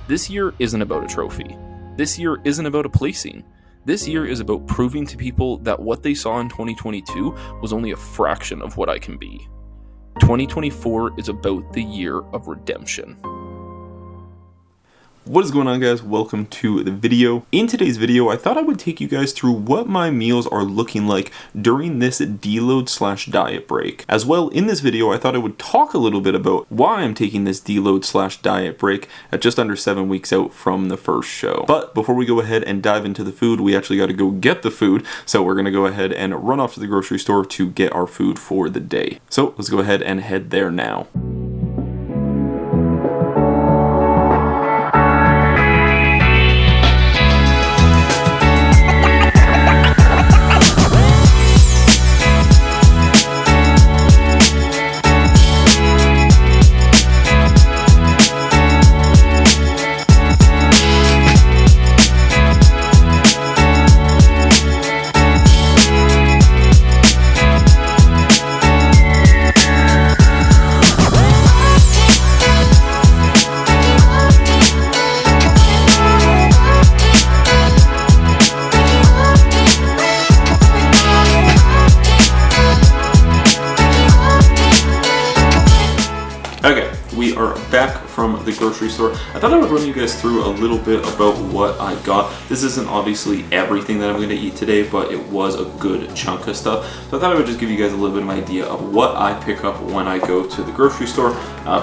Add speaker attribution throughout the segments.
Speaker 1: This year isn't about a trophy. This year isn't about a placing. This year is about proving to people that what they saw in 2022 was only a fraction of what I can be. 2024 is about the year of redemption.
Speaker 2: What is going on, guys? Welcome to the video. In today's video, I thought I would take you guys through what my meals are looking like during this deload/diet break. As well, in this video, I thought I would talk a little bit about why I'm taking this deload/diet break at just under 7 weeks out from the first show. But before we go ahead and dive into the food, we actually got to go get the food. So we're going to go ahead and run off to the grocery store to get our food for the day. So let's go ahead and head there now. Okay, we are back from the grocery store. I thought I would run you guys through a little bit about what I got. This isn't obviously everything that I'm going to eat today, but it was a good chunk of stuff. So I thought I would just give you guys a little bit of an idea of what I pick up when I go to the grocery store.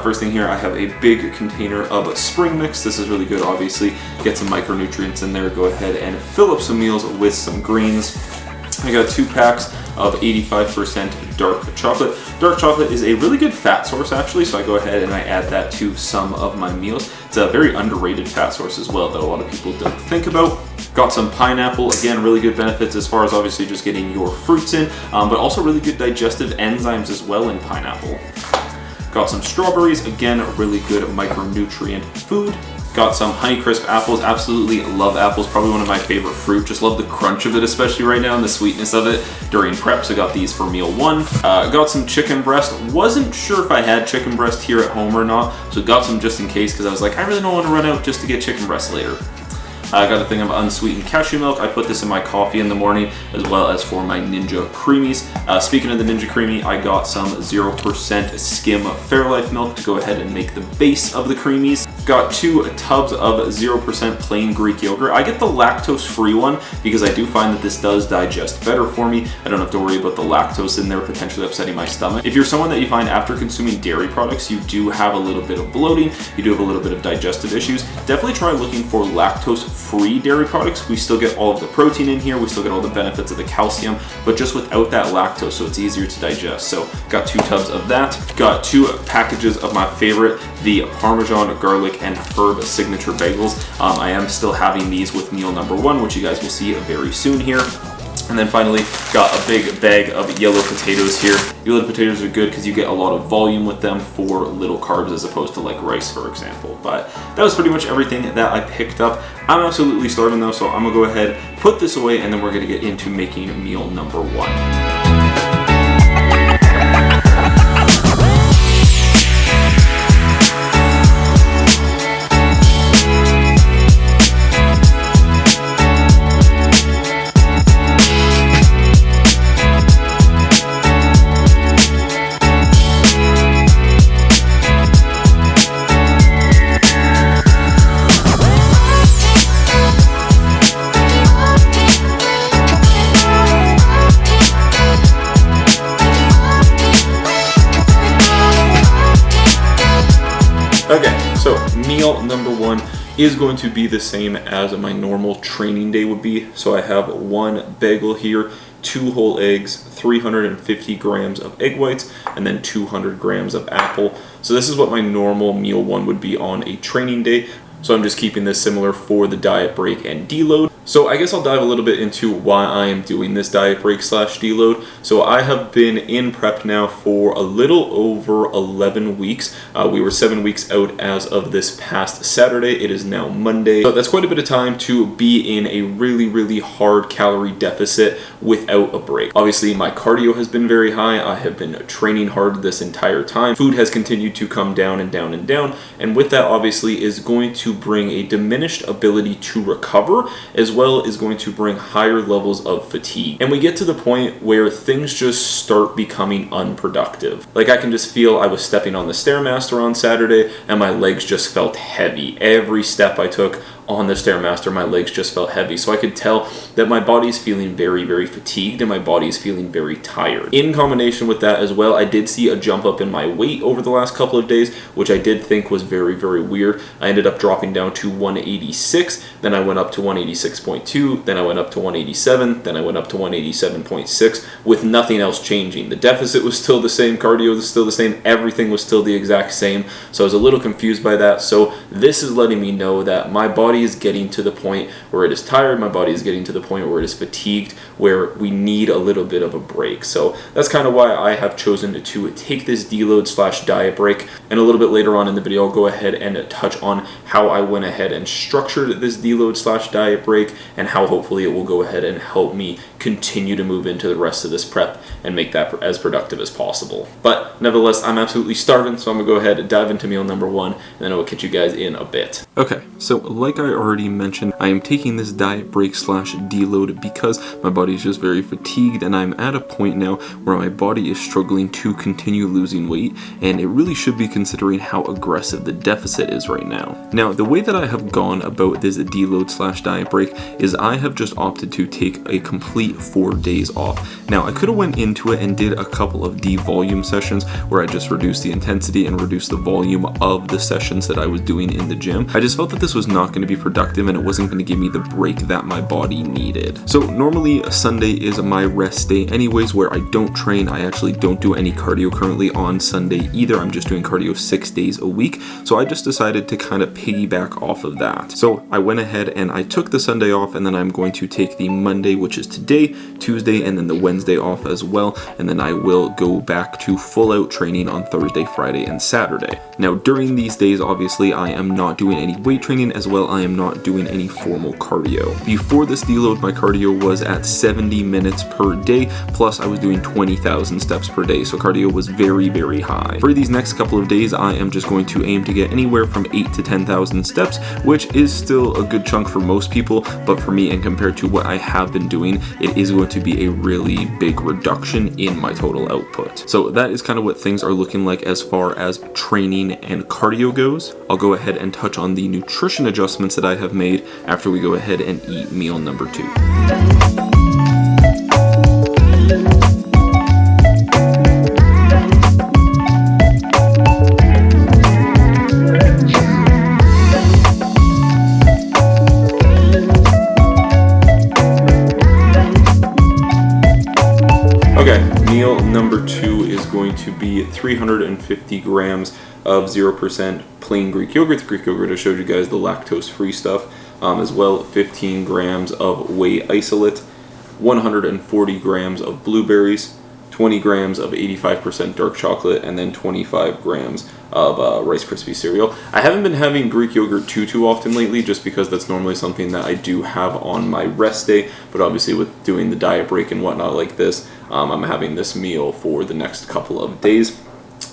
Speaker 2: First thing here, I have a big container of spring mix. This is really good, obviously. Get some micronutrients in there. Go ahead and fill up some meals with some greens. I got 2 packs of 85% dark chocolate. Dark chocolate is a really good fat source, actually, so I go ahead and I add that to some of my meals. It's a very underrated fat source as well that a lot of people don't think about. Got some pineapple, again, really good benefits as far as obviously just getting your fruits in, but also really good digestive enzymes as well in pineapple. Got some strawberries, again, really good micronutrient food. Got some Honeycrisp apples. Absolutely love apples. Probably one of my favorite fruit. Just love the crunch of it, especially right now, and the sweetness of it during prep. So got these for meal 1. Got some chicken breast. Wasn't sure if I had chicken breast here at home or not, so got some just in case because I was like, I really don't want to run out just to get chicken breast later. I got a thing of unsweetened cashew milk. I put this in my coffee in the morning, as well as for my Ninja Creamies. Speaking of the Ninja Creamy, I got some 0% skim Fairlife milk to go ahead and make the base of the Creamies. Got 2 tubs of 0% plain Greek yogurt. I get the lactose-free one because I do find that this does digest better for me. I don't have to worry about the lactose in there potentially upsetting my stomach. If you're someone that you find after consuming dairy products, you do have a little bit of bloating, you do have a little bit of digestive issues, definitely try looking for lactose-free dairy products. We still get all of the protein in here, we still get all the benefits of the calcium, but just without that lactose, so it's easier to digest. So got 2 tubs of that. Got 2 packages of my favorite, the Parmesan garlic and herb signature bagels. I am still having these with meal number 1, which you guys will see very soon here. And then finally, got a big bag of yellow potatoes here. Yellow potatoes are good because you get a lot of volume with them for little carbs as opposed to like rice, for example. But that was pretty much everything that I picked up. I'm absolutely starving though, so I'm gonna go ahead, put this away, and then we're gonna get into making meal number 1. Okay, so meal number 1 is going to be the same as my normal training day would be. So I have 1 bagel here, 2 whole eggs, 350 grams of egg whites, and then 200 grams of apple. So this is what my normal meal 1 would be on a training day. So I'm just keeping this similar for the diet break and deload. So I guess I'll dive a little bit into why I am doing this diet break / deload. So I have been in prep now for a little over 11 weeks. We were 7 weeks out as of this past Saturday. It is now Monday. So that's quite a bit of time to be in a really, really hard calorie deficit without a break. Obviously, my cardio has been very high. I have been training hard this entire time. Food has continued to come down and down and down. And with that, obviously, is going to bring a diminished ability to recover, as well as going to bring higher levels of fatigue. And we get to the point where things just start becoming unproductive. Like, I can just feel I was stepping on the Stairmaster on Saturday and my legs just felt heavy. Every step I took on the Stairmaster, my legs just felt heavy. So I could tell that my body's feeling very, very fatigued and my body's feeling very tired. In combination with that as well, I did see a jump up in my weight over the last couple of days, which I did think was very, very weird. I ended up dropping down to 186, then I went up to 186.2, then I went up to 187, then I went up to 187.6 with nothing else changing. The deficit was still the same, cardio was still the same, everything was still the exact same. So I was a little confused by that. So this is letting me know that my body is getting to the point where it is tired, my body is getting to the point where it is fatigued, where we need a little bit of a break. So that's kind of why I have chosen to take this deload / diet break. And a little bit later on in the video, I'll go ahead and touch on how I went ahead and structured this deload / diet break and how hopefully it will go ahead and help me continue to move into the rest of this prep and make that as productive as possible. But nevertheless, I'm absolutely starving, so I'm gonna go ahead and dive into meal number 1, and then I will catch you guys in a bit. Okay, so like I already mentioned, I am taking this diet break / deload because my body is just very fatigued, and I'm at a point now where my body is struggling to continue losing weight, and it really should be considering how aggressive the deficit is right now. Now, the way that I have gone about this deload / diet break is I have just opted to take a complete 4 days off. Now, I could have went into it and did a couple of devolume sessions where I just reduced the intensity and reduced the volume of the sessions that I was doing in the gym. I just felt that this was not going to be productive and it wasn't going to give me the break that my body needed. So normally Sunday is my rest day anyways, where I don't train. I actually don't do any cardio currently on Sunday either. I'm just doing cardio 6 days a week. So I just decided to kind of piggyback off of that. So I went ahead and I took the Sunday off, and then I'm going to take the Monday, which is today, Tuesday, and then the Wednesday off as well. And then I will go back to full out training on Thursday, Friday, and Saturday. Now, during these days, obviously, I am not doing any weight training as well. I am not doing any formal cardio. Before this deload, my cardio was at 70 minutes per day, plus I was doing 20,000 steps per day. So cardio was very, very high. For these next couple of days, I am just going to aim to get anywhere from 8 to 10,000 steps, which is still a good chunk for most people, but for me, and compared to what I have been doing, it is going to be a really big reduction in my total output. So that is kind of what things are looking like as far as training and cardio goes. I'll go ahead and touch on the nutrition adjustments that I have made after we go ahead and eat meal number 2. Okay, meal number 2 is going to be 350 grams of 0% plain Greek yogurt. The Greek yogurt, I showed you guys the lactose-free stuff, as well 15 grams of whey isolate, 140 grams of blueberries, 20 grams of 85% dark chocolate, and then 25 grams of Rice Krispie cereal. I haven't been having Greek yogurt too often lately, just because that's normally something that I do have on my rest day, but obviously with doing the diet break and whatnot like this, I'm having this meal for the next couple of days.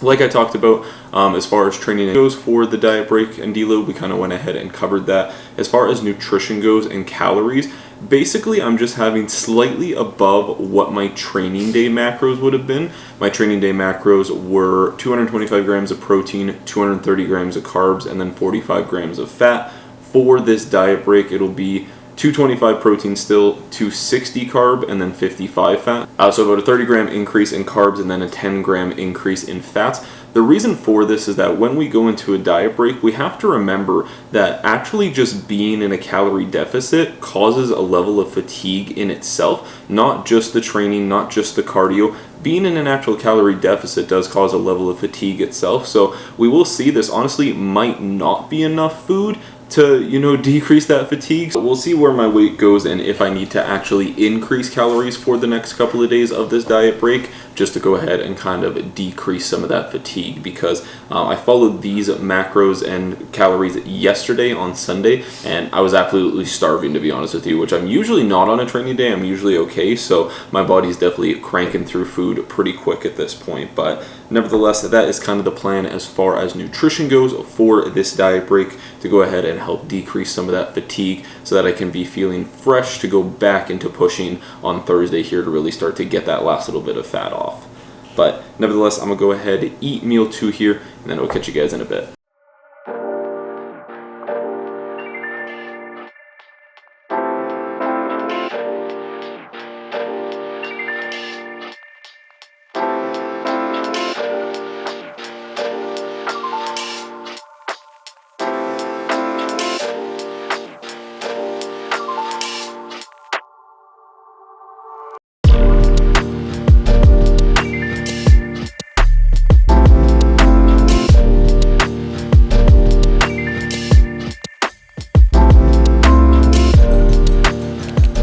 Speaker 2: Like I talked about, as far as training goes for the diet break and deload, we kind of went ahead and covered that. As far as nutrition goes and calories, basically I'm just having slightly above what my training day macros would have been. My training day macros were 225 grams of protein, 230 grams of carbs, and then 45 grams of fat. For this diet break, it'll be 225 protein still, 260 carb, and then 55 fat. So about a 30 gram increase in carbs and then a 10 gram increase in fats. The reason for this is that when we go into a diet break, we have to remember that actually just being in a calorie deficit causes a level of fatigue in itself, not just the training, not just the cardio. Being in an actual calorie deficit does cause a level of fatigue itself. So we will see this honestly might not be enough food to, you know, decrease that fatigue. So we'll see where my weight goes and if I need to actually increase calories for the next couple of days of this diet break, just to go ahead and kind of decrease some of that fatigue, because I followed these macros and calories yesterday on Sunday and I was absolutely starving, to be honest with you, which I'm usually not on a training day. I'm usually okay, so my body's definitely cranking through food pretty quick at this point. But nevertheless, that is kind of the plan as far as nutrition goes for this diet break, to go ahead and help decrease some of that fatigue so that I can be feeling fresh to go back into pushing on Thursday here to really start to get that last little bit of fat off. But nevertheless, I'm going to go ahead and eat meal 2 here, and then I'll catch you guys in a bit.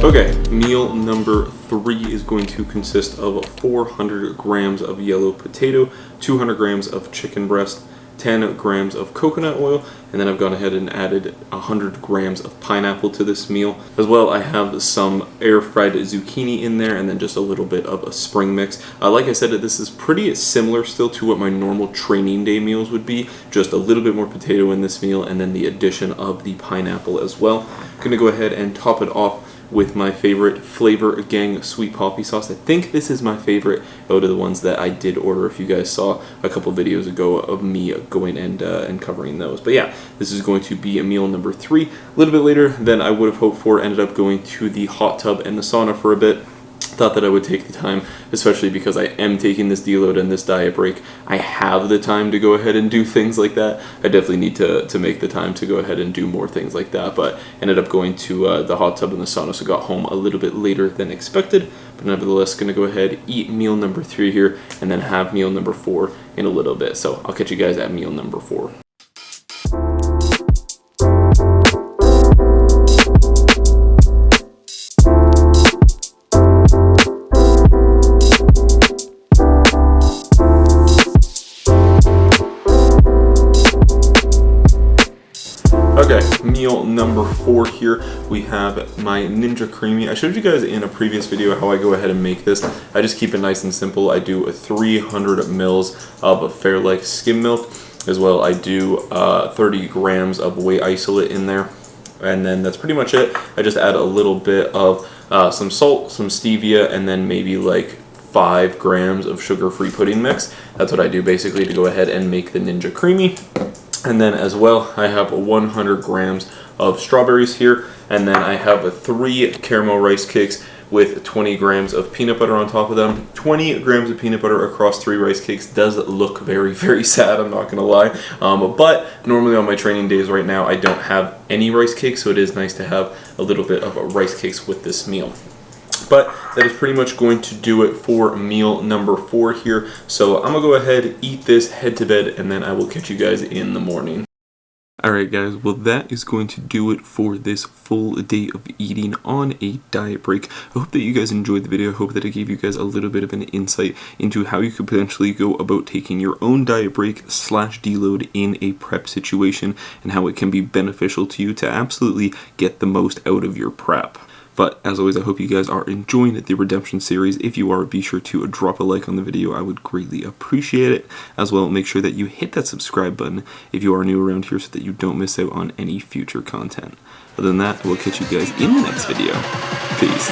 Speaker 2: Okay, meal number 3 is going to consist of 400 grams of yellow potato, 200 grams of chicken breast, 10 grams of coconut oil, and then I've gone ahead and added 100 grams of pineapple to this meal. As well, I have some air fried zucchini in there, and then just a little bit of a spring mix. Like I said, this is pretty similar still to what my normal training day meals would be, just a little bit more potato in this meal, and then the addition of the pineapple as well. I'm gonna go ahead and top it off with my favorite Flavor Gang sweet poppy sauce. I think this is my favorite out of the ones that I did order, if you guys saw a couple videos ago of me going and covering those. But yeah, this is going to be meal number 3. A little bit later than I would have hoped for. Ended up going to the hot tub and the sauna for a bit. Thought that I would take the time, especially because I am taking this deload and this diet break. I have the time to go ahead and do things like that. I definitely need to make the time to go ahead and do more things like that, but ended up going to the hot tub and the sauna, so got home a little bit later than expected. But nevertheless, going to go ahead, eat meal number 3 here, and then have meal number 4 in a little bit. So I'll catch you guys at meal number 4. Okay, meal number 4 here, we have my Ninja Creamy. I showed you guys in a previous video how I go ahead and make this. I just keep it nice and simple. I do 300 mils of Fairlife skim milk. As well, I do 30 grams of whey isolate in there. And then that's pretty much it. I just add a little bit of some salt, some stevia, and then maybe like 5 grams of sugar-free pudding mix. That's what I do basically to go ahead and make the Ninja Creamy. And then as well, I have 100 grams of strawberries here. And then I have 3 caramel rice cakes with 20 grams of peanut butter on top of them. 20 grams of peanut butter across 3 rice cakes does look very, very sad, I'm not gonna lie. But normally on my training days right now, I don't have any rice cakes, so it is nice to have a little bit of rice cakes with this meal. But that is pretty much going to do it for meal number 4 here. So I'm gonna go ahead, eat this, head to bed, and then I will catch you guys in the morning. Alright guys, well that is going to do it for this full day of eating on a diet break. I hope that you guys enjoyed the video. I hope that it gave you guys a little bit of an insight into how you could potentially go about taking your own diet break / deload in a prep situation, and how it can be beneficial to you to absolutely get the most out of your prep. But as always, I hope you guys are enjoying the Redemption series. If you are, be sure to drop a like on the video. I would greatly appreciate it. As well, make sure that you hit that subscribe button if you are new around here so that you don't miss out on any future content. Other than that, I will catch you guys in the next video. Peace.